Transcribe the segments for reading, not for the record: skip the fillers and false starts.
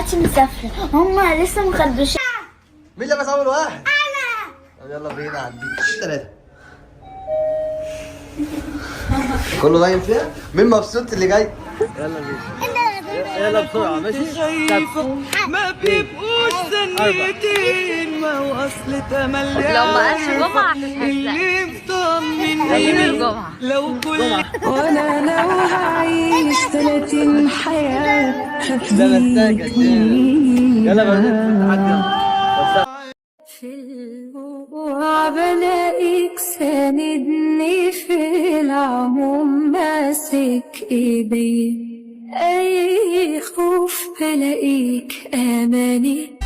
دلوقتي مسافرة، هما لسه مخربشين. مين اللي بس اول واحد؟ انا. يلا بينا عندي 3. كله نايم فيها؟ مين مبسوط اللي جاي؟ يلا بينا. يلا بسرعة ماشي؟ ما بيبقوش ثانيتين، ما هو اصل تملي لو ما قالش جمعة اللي مطمن الجمعة لو كل وانا لو هعيش 30 حياة لا بستاك يلا بقى في الوقوع بلاقيك ساندني، في العموم ماسك ايدي، اي خوف بلاقيك اماني.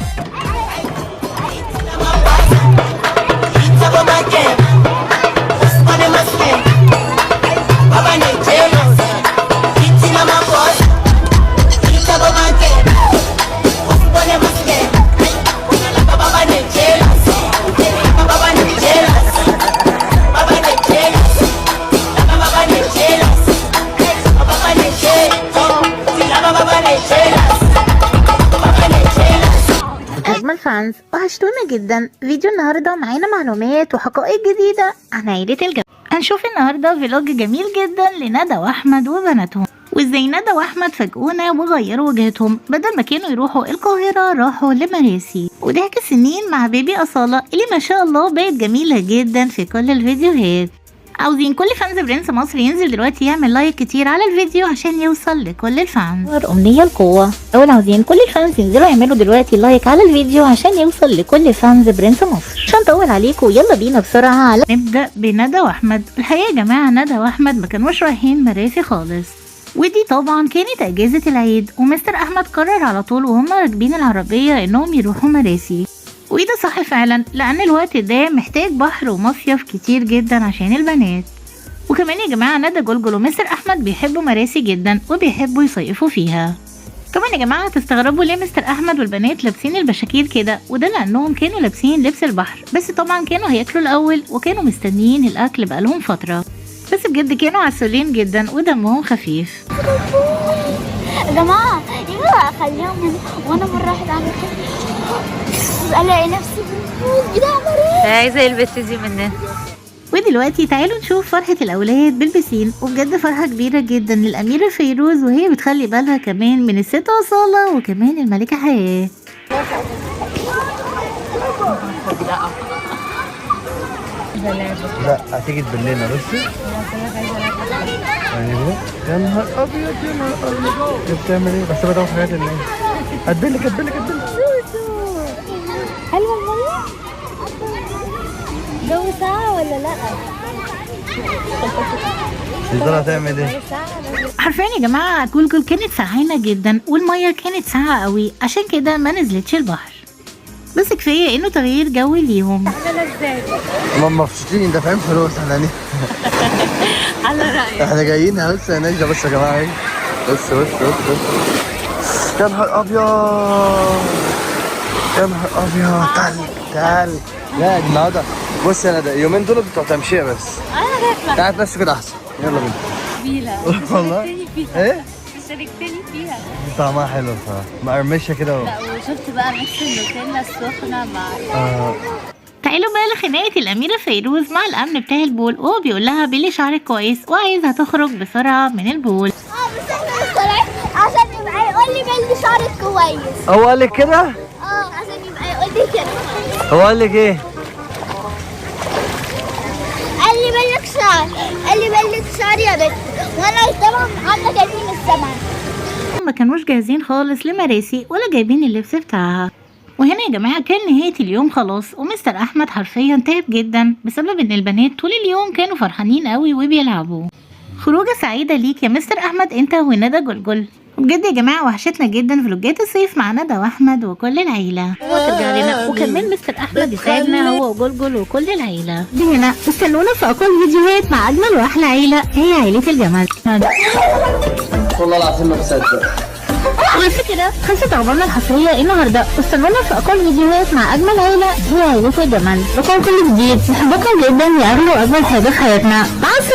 أجمل فانز وحشتونا جدا. فيديو النهارده معانا معلومات وحقائق جديدة عن عيلة الجمال. هنشوف النهارده فلوج جميل جدا لندى واحمد وبناتهم، وازاي ندى واحمد فاجئونا وغيروا وجهتهم، بدل ما كانوا يروحوا القاهرة راحوا لمراسي، وضحك السنين مع بيبي أصالة اللي ما شاء الله بقت جميلة جدا في كل الفيديوهات. عاوزين كل فانز برنس مصر ينزل دلوقتي يعمل لايك كتير على الفيديو عشان يوصل لكل الفانز. أمنية القوة. أول عاوزين كل الفانز ينزلوا يعملوا دلوقتي لايك على الفيديو عشان يوصل لكل فانز برنس مصر. مش هنطول عليكم، يلا بينا بسرعة على نبدأ بندى واحمد. الحقيقة يا جماعة ندى واحمد ما كانوش رايحين مراسي خالص، ودي طبعا كانت اجازة العيد، ومستر احمد قرر على طول وهم راكبين العربية انهم يروحوا مراسي، وده صح فعلا لان الوقت ده محتاج بحر ومصيف كتير جدا عشان البنات. وكمان يا جماعة ندى جلجل ومستر احمد بيحبوا مراسي جدا وبيحبوا يصيفوا فيها. طبعا يا جماعة تستغربوا ليه مستر احمد والبنات لابسين البشاكير كده، وده لانهم كانوا لابسين لبس البحر، بس طبعا كانوا هياكلوا الاول وكانوا مستنيين الاكل بقالهم فترة، بس بجد كانوا عسولين جدا ودمهم خفيف. يا جماعة يلا اخليهم هنا، وانا مرة واحدة اعمل كده الاقي نفسي بالفوز بتاع مريض. عايزة يلبس دي مننا. ودلوقتي تعالوا نشوف فرحة الأولاد بالبسين، وبجد فرحة كبيرة جدا للأميرة فيروز، وهي بتخلي بالها كمان من الست أصالة وكمان الملكة حياة. لا هتيجي تبلينا بصي. يا نهار ابيض يا نهار ابيض، انت بتعمل ايه؟ بس بدور في حاجات اللي هتبلك. حلوة المية؟ جو ساعة ولا لا؟ الزرعة هتعمل ايه؟ حرفيا يا جماعة جلجل كانت سعانة جدا والمية كانت ساقعة قوي، عشان كده ما نزلتش البحر، بس كفاية انه تغيير جو ليهم. هم مبسوطين دافعين فلوس احنا على رأيك. احنا جايين لسه نجري. بص يا جماعة ايه، بص يا نهار ابيض يا نهار ابيض، تلج. لا النهارده بص يا ندى اليومين دول بتوع تمشية بس. انا تعال بس كده احسن. يلا بينا. والله ايه؟ شاركتني فيها. طعمها حلو بصراحة، مقرمشة كده لا وشفت بقى ميكس النوتيلا السخنة مع تعالوا بقى لخناقة الأميرة فيروز مع الأمن بتاع البول، وهو بيقول لها بيلي شعرك كويس وعايزها تخرج بسرعة من البول. بس احنا طلعت عشان يبقى يقول لي بلدي شعرك كويس. هو قال لك كده؟ عشان يبقى يقول لي كده. هو قال لك ايه؟ قال لي بلك شعر، قال لي بلك شعر يا بنت، وانا طبعا عامله جايبين السمع. ما كانوش جاهزين خالص لمراسي ولا جايبين اللبس بتاعها. وهنا يا جماعة كان نهاية اليوم خلاص، ومستر أحمد حرفيا تعب جدا بسبب إن البنات طول اليوم كانوا فرحانين قوي وبيلعبوا. خروجة سعيدة ليك يا مستر أحمد أنت وندى جلجل. وبجد يا جماعة وحشتنا جدا فلوجات الصيف مع ندى وأحمد وكل العيلة، وترجع لنا وكمان مستر أحمد يساعدنا هو وجلجل وكل العيلة. دي هنا استنونا في أقل فيديوهات مع أجمل وأحلى عيلة، هي عيلة الجمال. والله العظيم ما بصدق. وعلى كده خلصت اخبارنا الحصريه النهارده، استنونا في اقل فيديوهات مع اجمل عيله هي عيله الجمال. لكم كل جديد، نحبكم جدا يا اغلى واجمل حاجه في حياتنا. مع السلامه.